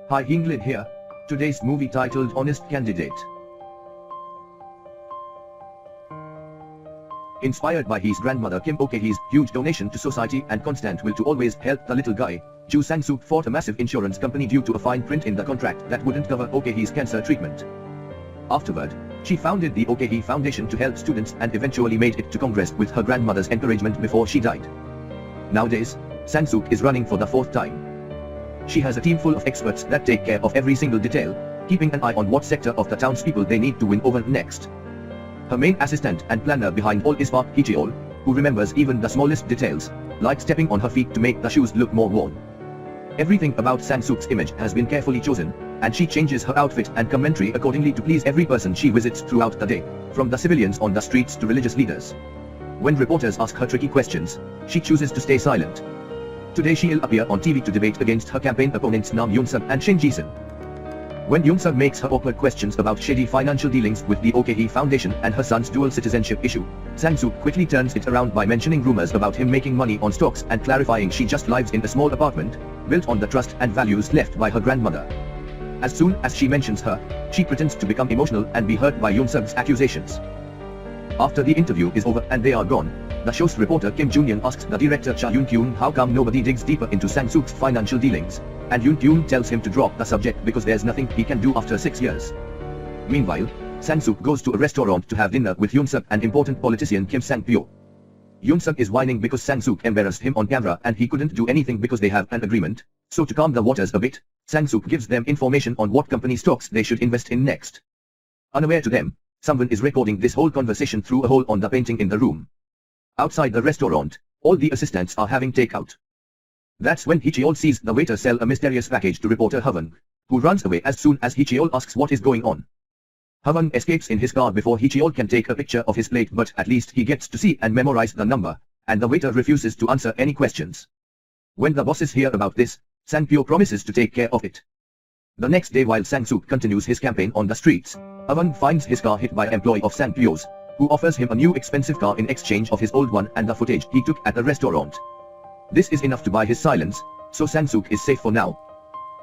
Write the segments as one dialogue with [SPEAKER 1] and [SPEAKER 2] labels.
[SPEAKER 1] Hi, HinglisH here. Today's movie titled Honest Candidate. Inspired by his grandmother Kim Ok-hee's huge donation to society and constant will to always help the little guy, Ju Sang-suk fought a massive insurance company due to a fine print in the contract that wouldn't cover Ok-hee's cancer treatment. Afterward, she founded the Ok-hee Foundation to help students and eventually made it to Congress with her grandmother's encouragement before she died. Nowadays, Sang-suk is running for the 4th time. She has a team full of experts that take care of every single detail, keeping an eye on what sector of the townspeople they need to win over next. Her main assistant and planner behind all is Park Hee-cheol, who remembers even the smallest details, like stepping on her feet to make the shoes look more worn. Everything about Sang-suk's image has been carefully chosen, and she changes her outfit and commentary accordingly to please every person she visits throughout the day, from the civilians on the streets to religious leaders. When reporters ask her tricky questions, she chooses to stay silent. Today she'll appear on TV to debate against her campaign opponents Nam Yoon-suk and Shin Ji-sun. When Yoon-suk makes her awkward questions about shady financial dealings with the Ok-hee Foundation and her son's dual citizenship issue, Sang-suk quickly turns it around by mentioning rumors about him making money on stocks and clarifying she just lives in a small apartment, built on the trust and values left by her grandmother. As soon as she mentions her, she pretends to become emotional and be hurt by Yoon-suk's accusations. After the interview is over and they are gone, the show's reporter Kim Jun-yeon asks the director Cha Yoon-kyun how come nobody digs deeper into Sang-suk's financial dealings, and Yoon-kyun tells him to drop the subject because there's nothing he can do after 6 years. Meanwhile, Sang-suk goes to a restaurant to have dinner with Yoon-suk and important politician Kim Sang-pyo. Yoon-suk is whining because Sang-suk embarrassed him on camera and he couldn't do anything because they have an agreement, so to calm the waters a bit, Sang-suk gives them information on what company stocks they should invest in next. Unaware to them, someone is recording this whole conversation through a hole on the painting in the room. Outside the restaurant, all the assistants are having takeout. That's when Hee-cheol sees the waiter sell a mysterious package to reporter Hwang, who runs away as soon as Hee-cheol asks what is going on. Hwang escapes in his car before Hee-cheol can take a picture of his plate, but at least he gets to see and memorize the number, and the waiter refuses to answer any questions. When the bosses hear about this, Sang-pyo promises to take care of it. The next day while Sang-suk continues his campaign on the streets, Hwang finds his car hit by an employee of Sang-pyo's, who offers him a new expensive car in exchange of his old one and the footage he took at the restaurant. This is enough to buy his silence, so Sang-suk is safe for now.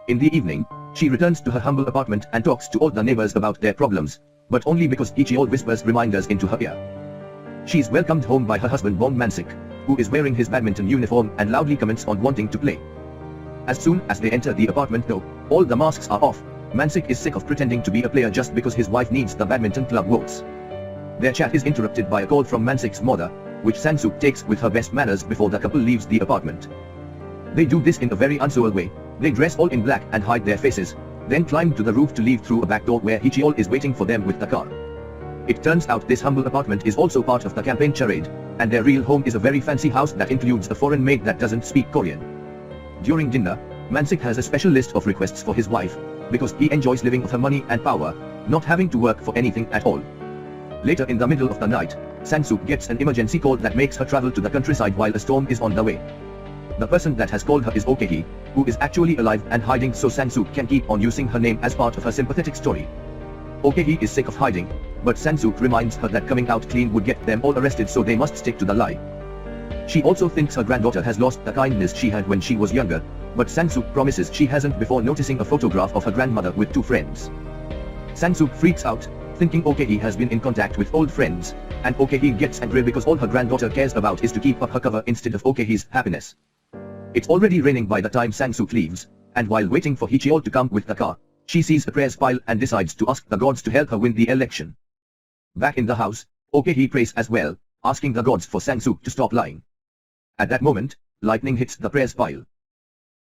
[SPEAKER 1] In the evening, she returns to her humble apartment and talks to all the neighbors about their problems, but only because Hee-cheol whispers reminders into her ear. She is welcomed home by her husband Bong Man-sik, who is wearing his badminton uniform and loudly comments on wanting to play. As soon as they enter the apartment though, all the masks are off. Man-sik is sick of pretending to be a player just because his wife needs the badminton club votes. Their chat is interrupted by a call from Man-sik's mother, which Sang-suk takes with her best manners before the couple leaves the apartment. They do this in a very unsure way. They dress all in black and hide their faces, then climb to the roof to leave through a back door where Hee-cheol is waiting for them with the car. It turns out this humble apartment is also part of the campaign charade, and their real home is a very fancy house that includes a foreign maid that doesn't speak Korean. During dinner, Man-sik has a special list of requests for his wife, because he enjoys living off her money and power, not having to work for anything at all. Later in the middle of the night, Sang-suk gets an emergency call that makes her travel to the countryside while a storm is on the way. The person that has called her is Ok-hee, who is actually alive and hiding, so Sang-suk can keep on using her name as part of her sympathetic story. Ok-hee is sick of hiding, but Sang-suk reminds her that coming out clean would get them all arrested, so they must stick to the lie. She also thinks her granddaughter has lost the kindness she had when she was younger, but Sang-suk promises she hasn't before noticing a photograph of her grandmother with 2 friends. Sang-suk freaks out, thinking Ok-hee has been in contact with old friends, and Ok-hee gets angry because all her granddaughter cares about is to keep up her cover instead of Ok-hee's happiness. It's already raining by the time Sang-suk leaves, and while waiting for Hee-cheol to come with the car, she sees a prayers pile and decides to ask the gods to help her win the election. Back in the house, Ok-hee prays as well, asking the gods for Sang-suk to stop lying. At that moment, lightning hits the prayers pile.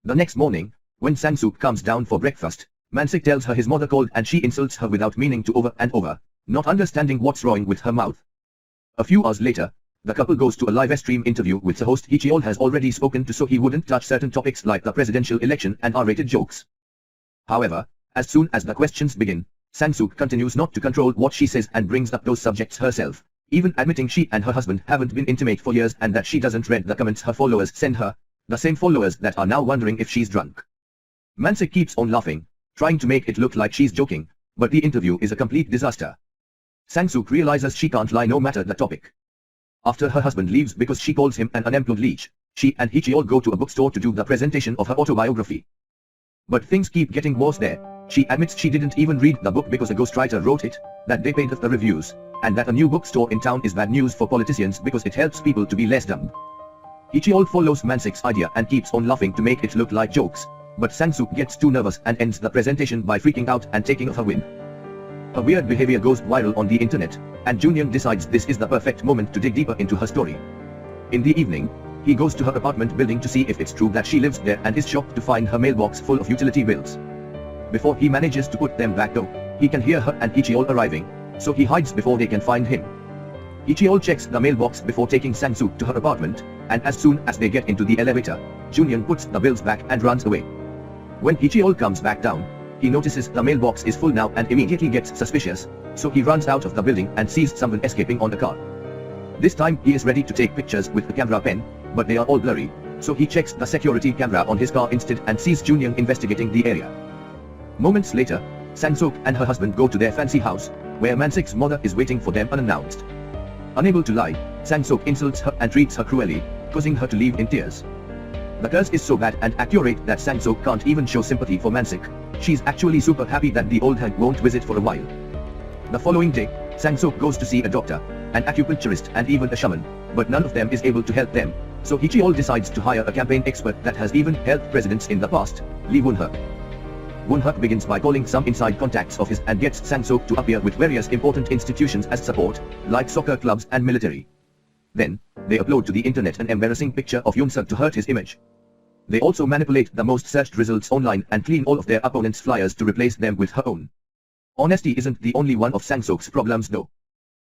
[SPEAKER 1] The next morning, when Sang-suk comes down for breakfast, Man-sik tells her his mother called and she insults her without meaning to over and over, not understanding what's wrong with her mouth. A few hours later, the couple goes to a live stream interview with the host Hee-cheol has already spoken to, so he wouldn't touch certain topics like the presidential election and R-rated jokes. However, as soon as the questions begin, Sang-suk continues not to control what she says and brings up those subjects herself, even admitting she and her husband haven't been intimate for years and that she doesn't read the comments her followers send her, the same followers that are now wondering if she's drunk. Man-sik keeps on laughing, trying to make it look like she's joking, but the interview is a complete disaster. Sang-suk realizes she can't lie no matter the topic. After her husband leaves because she calls him an unemployed leech, she and Hee-cheol go to a bookstore to do the presentation of her autobiography. But things keep getting worse there. She admits she didn't even read the book because a ghostwriter wrote it, that they paid off the reviews, and that a new bookstore in town is bad news for politicians because it helps people to be less dumb. Ichiol follows Mansik's idea and keeps on laughing to make it look like jokes, but Sang-suk gets too nervous and ends the presentation by freaking out and taking off her win. Her weird behavior goes viral on the internet, and Junyoung decides this is the perfect moment to dig deeper into her story. In the evening, he goes to her apartment building to see if it's true that she lives there and is shocked to find her mailbox full of utility bills. Before he manages to put them back though, he can hear her and Ichiol arriving, so he hides before they can find him. Ichiol checks the mailbox before taking Sang-suk to her apartment, and as soon as they get into the elevator, Junyoung puts the bills back and runs away. When Ichiol comes back down, he notices the mailbox is full now and immediately gets suspicious, so he runs out of the building and sees someone escaping on a car. This time he is ready to take pictures with the camera pen, but they are all blurry, so he checks the security camera on his car instead and sees Junyoung investigating the area. Moments later, Sang-suk and her husband go to their fancy house, where Mansik's mother is waiting for them unannounced. Unable to lie, Sang-suk insults her and treats her cruelly, causing her to leave in tears. The curse is so bad and accurate that Sang-suk can't even show sympathy for Mansik. She's actually super happy that the old hag won't visit for a while. The following day, Sang-suk goes to see a doctor, an acupuncturist and even a shaman, but none of them is able to help them, so Ichiol decides to hire a campaign expert that has even helped presidents in the past, Lee Won-hak. Won-hak begins by calling some inside contacts of his and gets Sang-suk to appear with various important institutions as support, like soccer clubs and military. Then, they upload to the internet an embarrassing picture of Yoon-suk to hurt his image. They also manipulate the most searched results online and clean all of their opponents' flyers to replace them with her own. Honesty isn't the only one of Sang-suk's problems though.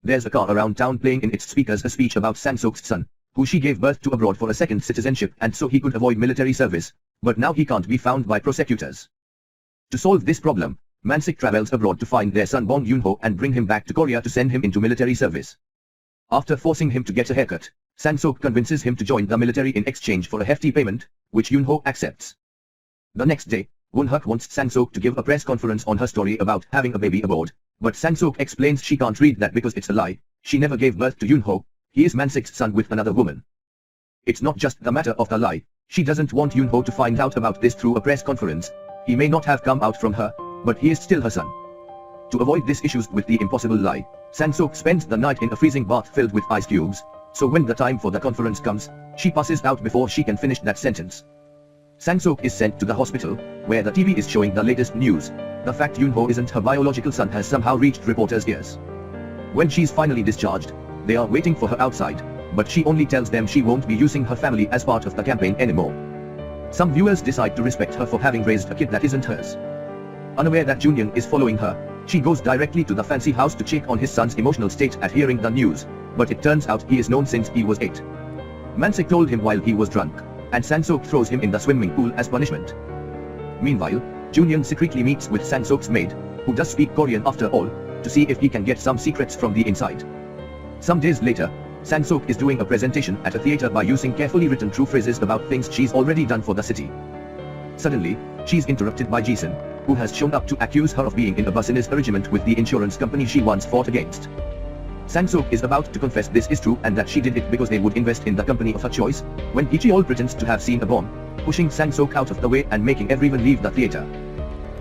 [SPEAKER 1] There's a car around town playing in its speakers a speech about Sang-suk's son, who she gave birth to abroad for a second citizenship and so he could avoid military service, but now he can't be found by prosecutors. To solve this problem, Mansik travels abroad to find their son Bong Yoon-ho and bring him back to Korea to send him into military service. After forcing him to get a haircut, Sang-suk convinces him to join the military in exchange for a hefty payment, which Yoon-ho accepts. The next day, Won-hak wants Sang-suk to give a press conference on her story about having a baby aboard, but Sang-suk explains she can't read that because it's a lie. She never gave birth to Yoon-ho. He is Mansik's son with another woman. It's not just the matter of the lie. She doesn't want Yoon-ho to find out about this through a press conference. He may not have come out from her, but he is still her son. To avoid these issues with the impossible lie, Sang-suk spends the night in a freezing bath filled with ice cubes, so when the time for the conference comes, she passes out before she can finish that sentence. Sang-suk is sent to the hospital, where the TV is showing the latest news. The fact Yoon-ho isn't her biological son has somehow reached reporters' ears. When she's finally discharged, they are waiting for her outside, but she only tells them she won't be using her family as part of the campaign anymore. Some viewers decide to respect her for having raised a kid that isn't hers. Unaware that Junyoung is following her, she goes directly to the fancy house to check on his son's emotional state at hearing the news, but it turns out he is known since he was 8. Mansik told him while he was drunk, and Sang-suk throws him in the swimming pool as punishment. Meanwhile, Junyoung secretly meets with Sang-suk's maid, who does speak Korean after all, to see if he can get some secrets from the inside. Some days later, Sang-suk is doing a presentation at a theater by using carefully written true phrases about things she's already done for the city. Suddenly, she's interrupted by Jason, who has shown up to accuse her of being in a business arrangement with the insurance company she once fought against. Sang-suk is about to confess this is true and that she did it because they would invest in the company of her choice, when Ichiol pretends to have seen a bomb, pushing Sang-suk out of the way and making everyone leave the theater.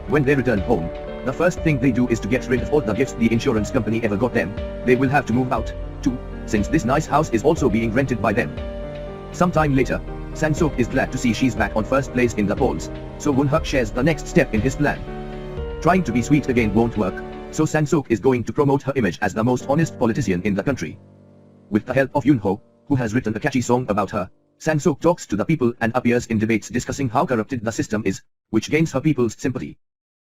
[SPEAKER 1] When they return home, the first thing they do is to get rid of all the gifts the insurance company ever got them. They will have to move out, too, since this nice house is also being rented by them. Sometime later, Sang-suk is glad to see she's back on first place in the polls, so Won-hak shares the next step in his plan. Trying to be sweet again won't work, so Sang-suk is going to promote her image as the most honest politician in the country. With the help of Yoon-ho, who has written a catchy song about her, Sang-suk talks to the people and appears in debates discussing how corrupted the system is, which gains her people's sympathy.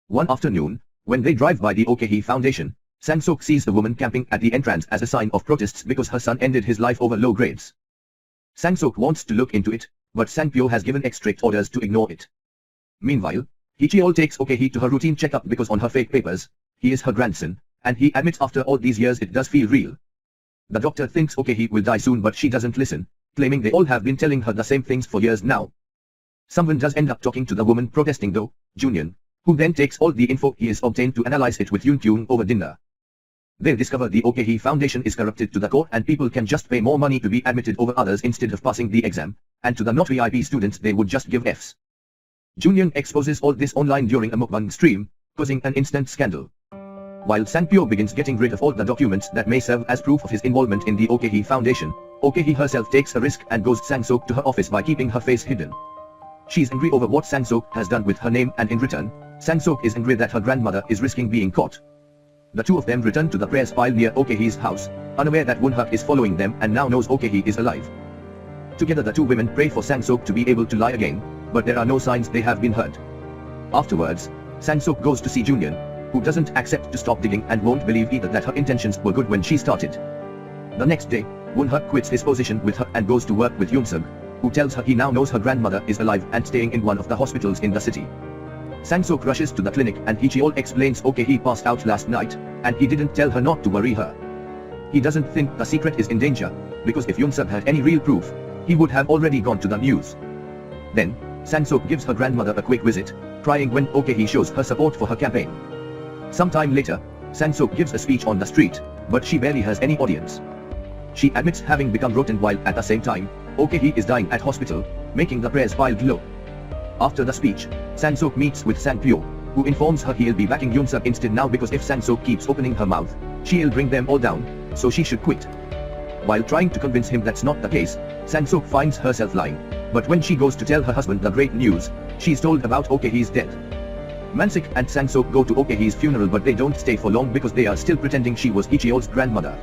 [SPEAKER 1] One afternoon, when they drive by the HinglisH Foundation, Sang-suk sees a woman camping at the entrance as a sign of protests because her son ended his life over low grades. Sang-suk wants to look into it, but Sang-pyo has given strict orders to ignore it. Meanwhile, Ichiol takes HinglisH to her routine checkup because on her fake papers, he is her grandson, and he admits after all these years it does feel real. The doctor thinks HinglisH will die soon but she doesn't listen, claiming they all have been telling her the same things for years now. Someone does end up talking to the woman protesting though, Junyoung, who then takes all the info he has obtained to analyze it with Yoon-kyung over dinner. They discover the HinglisH Foundation is corrupted to the core and people can just pay more money to be admitted over others instead of passing the exam, and to the not VIP students they would just give Fs. Junyoon exposes all this online during a mukbang stream, causing an instant scandal. While Sang-pyo begins getting rid of all the documents that may serve as proof of his involvement in the OKHee Foundation, OKHee herself takes a risk and goes Sang-sok to her office by keeping her face hidden. She's angry over what Sang-sok has done with her name, and in return, Sang-sok is angry that her grandmother is risking being caught. The two of them return to the prayers pile near OKHee's house, unaware that Won-hak is following them and now knows OKHee is alive. Together the two women pray for Sang-sok to be able to lie again, but there are no signs they have been hurt. Afterwards, Sang-sok goes to see Junyoon, who doesn't accept to stop digging and won't believe either that her intentions were good when she started. The next day, Won-hak quits his position with her and goes to work with Yoon-sug, who tells her he now knows her grandmother is alive and staying in one of the hospitals in the city. Sang-sok rushes to the clinic and Hee-cheol explains he passed out last night, and he didn't tell her not to worry her. He doesn't think the secret is in danger, because if Yoon-sug had any real proof, he would have already gone to the news. Then, Sang-sok gives her grandmother a quick visit, crying when Hee shows her support for her campaign. Sometime later, Sang-sok gives a speech on the street, but she barely has any audience. She admits having become rotten while at the same time, Hee is dying at hospital, making the prayers piled low. After the speech, Sang-sok meets with Sang-pyo, who informs her he'll be backing Yoon-sug instead now because if Sang-sok keeps opening her mouth, she'll bring them all down, so she should quit. While trying to convince him that's not the case, Sang-sok finds herself lying, but when she goes to tell her husband the great news, she's told about Hee's death. Mansik and Sang-sok go to Hee's funeral, but they don't stay for long because they are still pretending she was Hee-cheol's grandmother.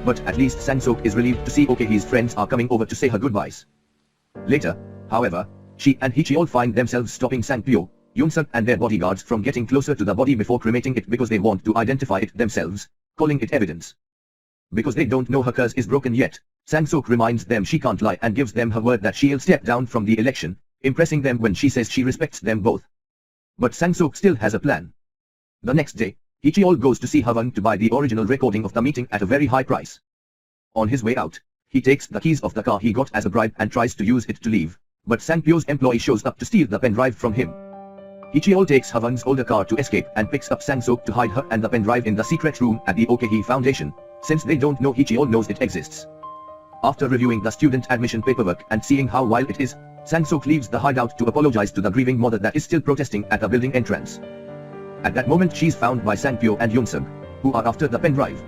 [SPEAKER 1] But at least Sang-sok is relieved to see Hee's friends are coming over to say her goodbyes. Later, however, she and Hee-cheol find themselves stopping Sang-pyo, Yoon-sug and their bodyguards from getting closer to the body before cremating it because they want to identify it themselves, calling it evidence. Because they don't know her curse is broken yet, Sang-sok reminds them she can't lie and gives them her word that she'll step down from the election, impressing them when she says she respects them both. But Sang-sok still has a plan. The next day, Hee-cheol goes to see Hwang to buy the original recording of the meeting at a very high price. On his way out, he takes the keys of the car he got as a bribe and tries to use it to leave, but Sang-pyo's employee shows up to steal the pen drive from him. Hee-cheol takes Hwang's older car to escape and picks up Sang-sok to hide her and the pen drive in the secret room at the OKHee Foundation, since they don't know Hee-cheol knows it exists. After reviewing the student admission paperwork and seeing how wild it is, Sang-sok leaves the hideout to apologize to the grieving mother that is still protesting at the building entrance. At that moment she's found by Sang-pyo and Yoon-sug, who are after the pen drive.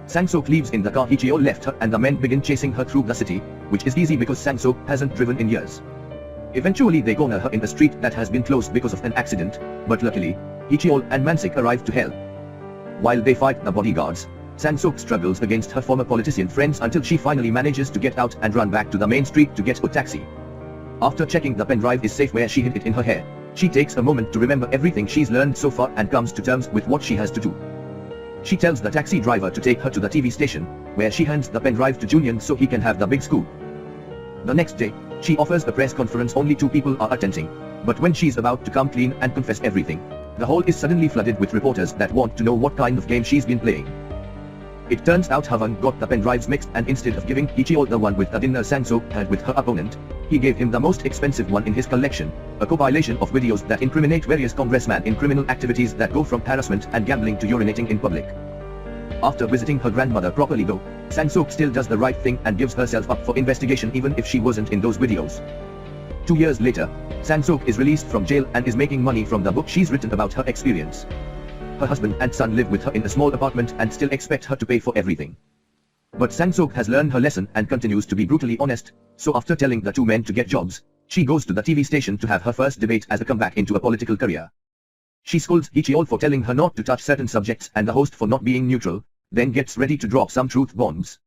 [SPEAKER 1] Sang-sok leaves in the car Hee-cheol left her and the men begin chasing her through the city, which is easy because Sang-sok hasn't driven in years. Eventually they corner her in a street that has been closed because of an accident, but luckily, Hee-cheol and Mansik arrive to help. While they fight the bodyguards, Sang-sok struggles against her former politician friends until she finally manages to get out and run back to the main street to get a taxi. After checking the pen drive is safe where she hid it in her hair, she takes a moment to remember everything she's learned so far and comes to terms with what she has to do. She tells the taxi driver to take her to the TV station, where she hands the pen drive to Junyoon so he can have the big scoop. The next day, she offers a press conference only 2 people are attending, but when she's about to come clean and confess everything, the hall is suddenly flooded with reporters that want to know what kind of game she's been playing. It turns out Hwang got the pen drives mixed and instead of giving Hee-cheol the one with the dinner Sang-sok had with her opponent, he gave him the most expensive one in his collection, a compilation of videos that incriminate various congressmen in criminal activities that go from harassment and gambling to urinating in public. After visiting her grandmother properly though, Sang-sok still does the right thing and gives herself up for investigation even if she wasn't in those videos. 2 years later, Sang-sok is released from jail and is making money from the book she's written about her experience. Her husband and son live with her in a small apartment and still expect her to pay for everything. But Sang-sok has learned her lesson and continues to be brutally honest, so after telling the 2 men to get jobs, she goes to the TV station to have her first debate as a comeback into a political career. She scolds Hee-cheol for telling her not to touch certain subjects and the host for not being neutral, then gets ready to drop some truth bombs.